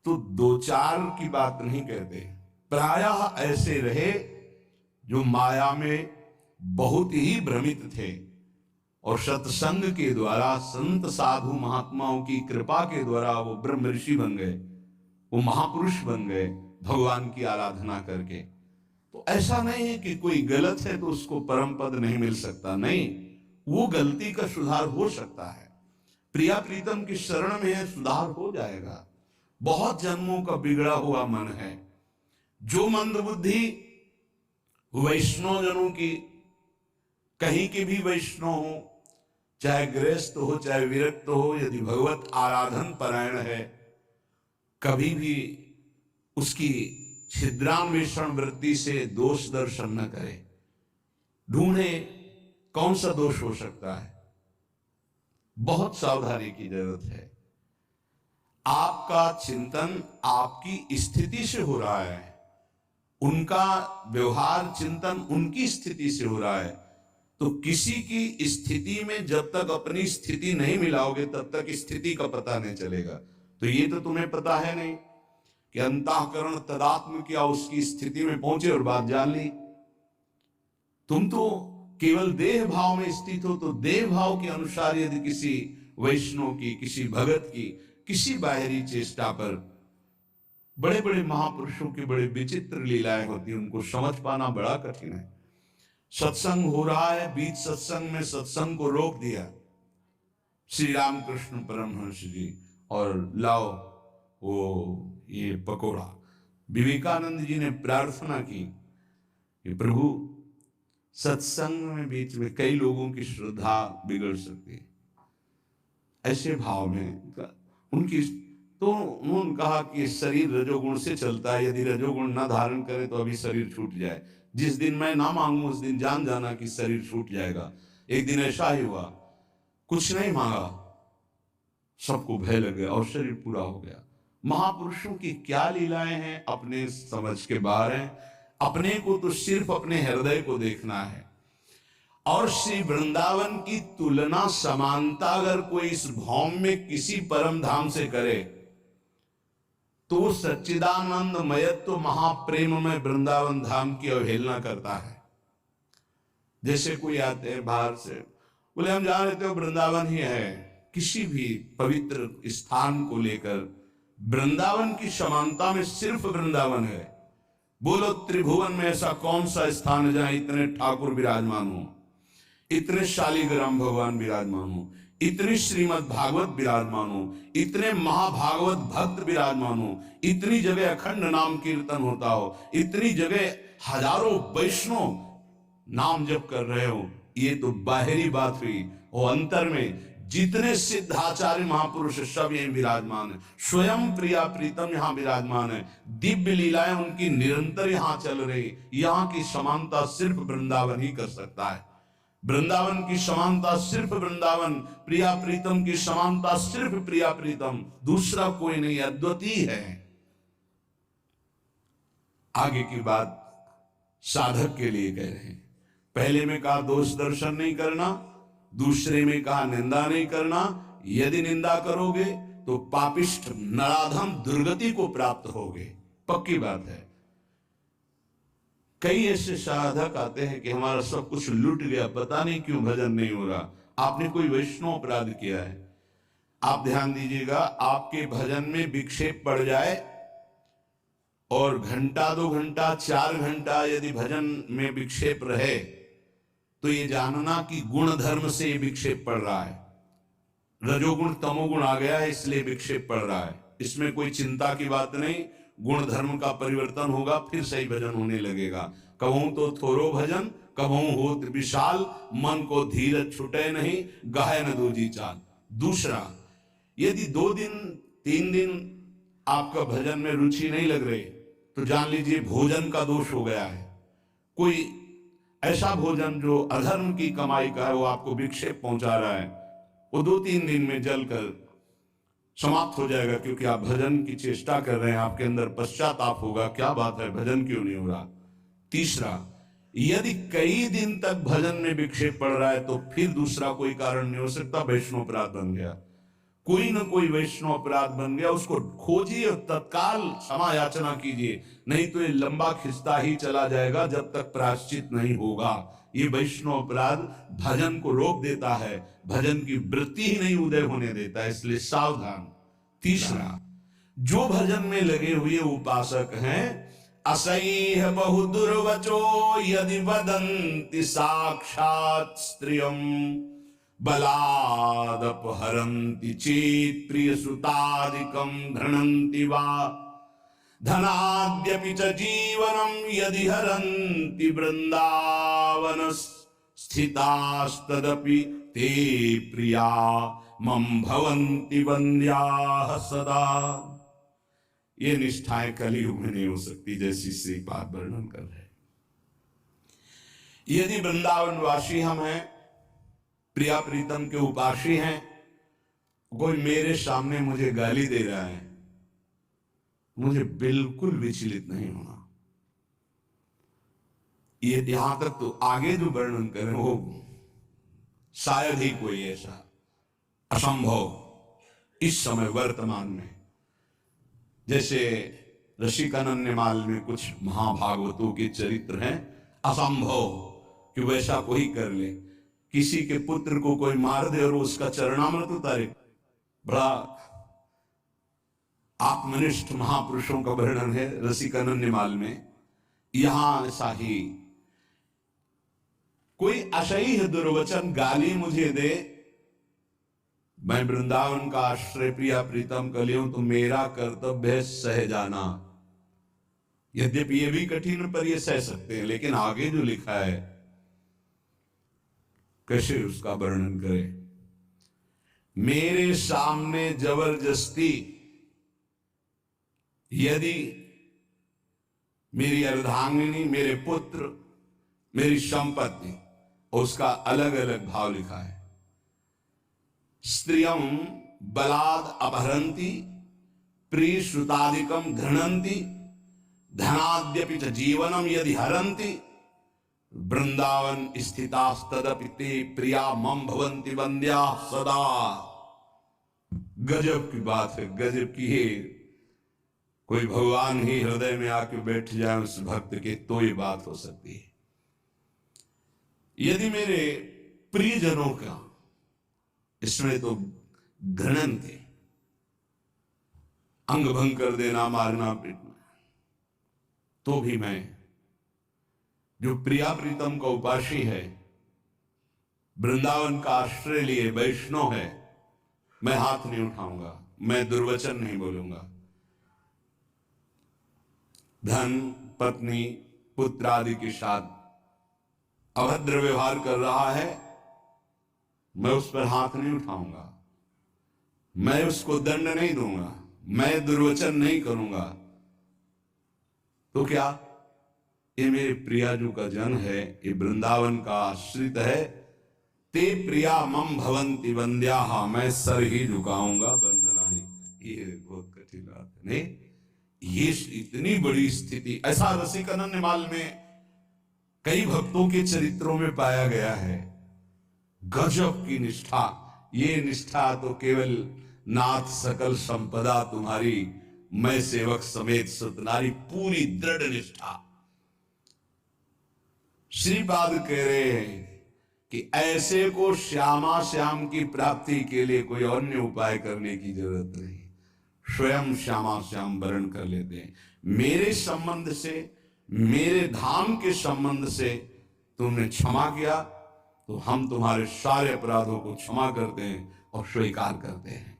तो दो चार की बात नहीं कहते, प्रायः ऐसे रहे जो माया में बहुत ही भ्रमित थे और सत्संग के द्वारा संत साधु महात्माओं की कृपा के द्वारा वो ब्रह्म ऋषि बन गए, वो महापुरुष बन गए भगवान की आराधना करके। तो ऐसा नहीं है कि कोई गलत है तो उसको परम पद नहीं मिल सकता, नहीं, वो गलती का सुधार हो सकता है। प्रिया प्रीतम की शरण में है, सुधार हो जाएगा। बहुत जन्मों का बिगड़ा हुआ मन है। जो मंदबुद्धि वैष्णव जनों की, कहीं के भी वैष्णव हो, चाहे गृहस्थ हो चाहे विरक्त हो, यदि भगवत आराधन परायण है, कभी भी उसकी छिद्रान्वेषण वृत्ति से दोष दर्शन न करे। ढूंढे कौन सा दोष हो सकता है, बहुत सावधानी की जरूरत है। आपका चिंतन आपकी स्थिति से हो रहा है, उनका व्यवहार चिंतन उनकी स्थिति से हो रहा है। तो किसी की स्थिति में जब तक अपनी स्थिति नहीं मिलाओगे तब तक स्थिति का पता नहीं चलेगा। तो ये तो तुम्हें पता है नहीं कि अंतःकरण तदात्म क्या उसकी स्थिति में पहुंचे और बात जान ली। तुम तो केवल देह भाव में स्थित हो, तो देह भाव के अनुसार यदि किसी वैष्णव की, किसी भगत की, किसी बाहरी चेष्टा पर, बड़े बड़े महापुरुषों की बड़े विचित्र लीलाएं होती हैं, उनको समझ पाना बड़ा कठिन है। सत्संग हो रहा है, बीच सत्संग में सत्संग को रोक दिया श्री रामकृष्ण परमहंस जी, और लाओ वो ये पकोड़ा। विवेकानंद जी ने प्रार्थना की कि प्रभु सत्संग में बीच में कई लोगों की श्रद्धा बिगड़ सकती है। ऐसे भाव में उनकी, तो उन्होंने कहा कि शरीर रजोगुण से चलता है, यदि रजोगुण ना धारण करे तो अभी शरीर छूट जाए। जिस दिन मैं ना मांगू उस दिन जान जाना कि शरीर छूट जाएगा। एक दिन ऐसा ही हुआ, कुछ नहीं मांगा, सबको भय लग गया और शरीर पूरा हो गया। महापुरुषों की क्या लीलाएं हैं अपने समझ के बाहर हैं। अपने को तो सिर्फ अपने हृदय को देखना है। और श्री वृंदावन की तुलना, समानता अगर कोई इस भौम में किसी परम धाम से करे तो सच्चिदानंद मयत्व महाप्रेम में वृंदावन धाम की अवहेलना करता है। जैसे कोई आते हैं बाहर से, बोले हम जान लेते हो वृंदावन ही है। किसी भी पवित्र स्थान को लेकर वृंदावन की समानता में सिर्फ वृंदावन है। बोलो त्रिभुवन में ऐसा कौन सा स्थान है जहां इतने ठाकुर विराजमान हो, इतने शालिग्राम भगवान विराजमान हो, इतनी श्रीमद् भागवत विराजमान हो, इतने महाभागवत भक्त विराजमान हो, इतनी जगह अखंड नाम कीर्तन होता हो, इतनी जगह हजारों वैष्णव नाम जप कर रहे हो। ये तो बाहरी बात हुई, और अंतर में जितने सिद्धाचार्य महापुरुष सब यहीं विराजमान है। स्वयं प्रिया प्रीतम यहाँ विराजमान है। दिव्य लीलाएं उनकी निरंतर यहाँ चल रही। यहाँ की समानता सिर्फ वृंदावन ही कर सकता है। वृंदावन की समानता सिर्फ वृंदावन, प्रिया प्रीतम की समानता सिर्फ प्रिया प्रीतम, दूसरा कोई नहीं, अद्वितीय है। आगे की बात साधक के लिए कह रहे हैं। पहले में कहा दोष दर्शन नहीं करना, दूसरे में कहा निंदा नहीं करना। यदि निंदा करोगे तो पापिष्ठ नराधम दुर्गति को प्राप्त होगे, पक्की बात है। कई ऐसे साधक आते हैं कि हमारा सब कुछ लूट गया, पता नहीं क्यों भजन नहीं हो रहा। आपने कोई वैष्णव अपराध किया है। आप ध्यान दीजिएगा, आपके भजन में विक्षेप पड़ जाए और घंटा 2 घंटा 4 घंटा यदि भजन में विक्षेप रहे तो ये जानना कि गुण धर्म से ये विक्षेप पड़ रहा है। रजोगुण तमोगुण आ गया है इसलिए विक्षेप पड़ रहा है। इसमें कोई चिंता की बात नहीं, गुण धर्म का परिवर्तन होगा, फिर सही भजन होने लगेगा। कहूं तो थोरो भजन, कहूं होत विशाल, मन को धीरज छुटे नहीं, गाहे न दूजी चाल। दूसरा, यदि 2 दिन 3 दिन आपका भजन में रुचि नहीं लग रही तो जान लीजिए भोजन का दोष हो गया है। कोई ऐसा भोजन जो अधर्म की कमाई का है वो आपको विक्षेप पहुंचा रहा है, वो 2-3 दिन में जलकर समाप्त हो जाएगा, क्योंकि आप भजन की चेष्टा कर रहे हैं। आपके अंदर पश्चाताप होगा, क्या बात है भजन क्यों नहीं हो रहा। तीसरा, यदि कई दिन तक भजन में विक्षेप पड़ रहा है तो फिर दूसरा कोई कारण नहीं हो सकता, वैष्णव अपराध बन गया। कोई न कोई वैष्णव अपराध बन गया, उसको खोजिए और तत्काल क्षमा याचना कीजिए, नहीं तो ये लंबा खिंचता ही चला जाएगा जब तक प्रायश्चित नहीं होगा। ये वैष्णव अपराध भजन को रोक देता है, भजन की वृत्ति ही नहीं उदय होने देता है, इसलिए सावधान। तीसरा, जो भजन में लगे हुए उपासक हैं, असह्य बहु दुर्वचो यदि वदन्ति साक्षात् स्त्रियं बलादपहरन्ति चेत् प्रियसुतादिकं घृणन्ति वा धनाद्यपि च जीवनं यदि हरन्ति वृन्दावन स्थितास्तदपि ते प्रिया मम भवन्ति वन्द्याः सदा। ये निष्ठाएं कलियुग में नहीं हो सकती, जैसी श्रीपाद वर्णन कर रहे हैं। यदि वृंदावनवासी हम हैं, प्रिया प्रीतम के उपासी हैं, कोई मेरे सामने मुझे गाली दे रहा है, मुझे बिल्कुल विचलित नहीं होना। ये यहां तक तो आगे जो वर्णन करें वो शायद ही कोई ऐसा असंभव इस समय वर्तमान में, जैसे रसिकानंदमाल में कुछ महाभागवतों के चरित्र हैं, असंभव कि वैसा कोई कर ले। किसी के पुत्र को कोई मार दे और उसका चरणामृत उतारे। बड़ा आत्मनिष्ठ महापुरुषों का वर्णन है रसिकानंदमाल में। यहां ऐसा ही कोई असह्य दुर्वचन गाली मुझे दे, मैं वृंदावन का आश्रय प्रिया प्रीतम कर लिया हूं, तो मेरा कर्तव्य है सह जाना। यद्यपि ये भी कठिन पर ये सह सकते हैं, लेकिन आगे जो लिखा है कैसे उसका वर्णन करें। मेरे सामने जबरदस्ती यदि मेरी अर्धांगिनी, मेरे पुत्र, मेरी संपत्ति, उसका अलग अलग भाव लिखा है। स्त्रियं बलाद अपहरन्ति प्रिय श्रुतादिकम घृणन्ति धनाद्यपि च जीवनम यदि हरन्ति वृंदावन स्थितास्तदपि ते प्रिया मम भवन्ति वन्द्या सदा। गजब की बात है, गजब की है। कोई भगवान ही हृदय में आके बैठ जाए उस भक्त के, तो ये बात हो सकती है। यदि मेरे प्रियजनों का, इसमें तो घृणन थे, अंग भंग कर देना, मारना पीटना, तो भी मैं जो प्रिया प्रीतम का उपासी है, वृंदावन का आश्रय लिए वैष्णव है, मैं हाथ नहीं उठाऊंगा, मैं दुर्वचन नहीं बोलूंगा। धन, पत्नी, पुत्र आदि के साथ अभद्र व्यवहार कर रहा है, मैं उस पर हाथ नहीं उठाऊंगा, मैं उसको दंड नहीं दूंगा, मैं दुर्वचन नहीं करूंगा। तो क्या ये मेरे प्रियाजू का जन है, ये वृंदावन का आश्रित है। ते प्रिया मम भवन्ति वन्द्याः, मैं सर ही झुकाऊंगा, वंदना ही। ये बहुत कठिन बात है। नहीं, ये इतनी बड़ी स्थिति ऐसा रसिकानंदमाल में कई भक्तों के चरित्रों में पाया गया है। गजब की निष्ठा। ये निष्ठा तो केवल नाथ सकल संपदा तुम्हारी, मैं सेवक समेत सतनारी, पूरी दृढ़ निष्ठा। श्रीपाद कह रहे हैं कि ऐसे को श्यामा श्याम की प्राप्ति के लिए कोई अन्य उपाय करने की जरूरत नहीं, स्वयं श्यामा श्याम वर्ण कर लेते हैं। मेरे संबंध से, मेरे धाम के संबंध से तुमने क्षमा किया, तो हम तुम्हारे सारे अपराधों को क्षमा करते हैं और स्वीकार करते हैं।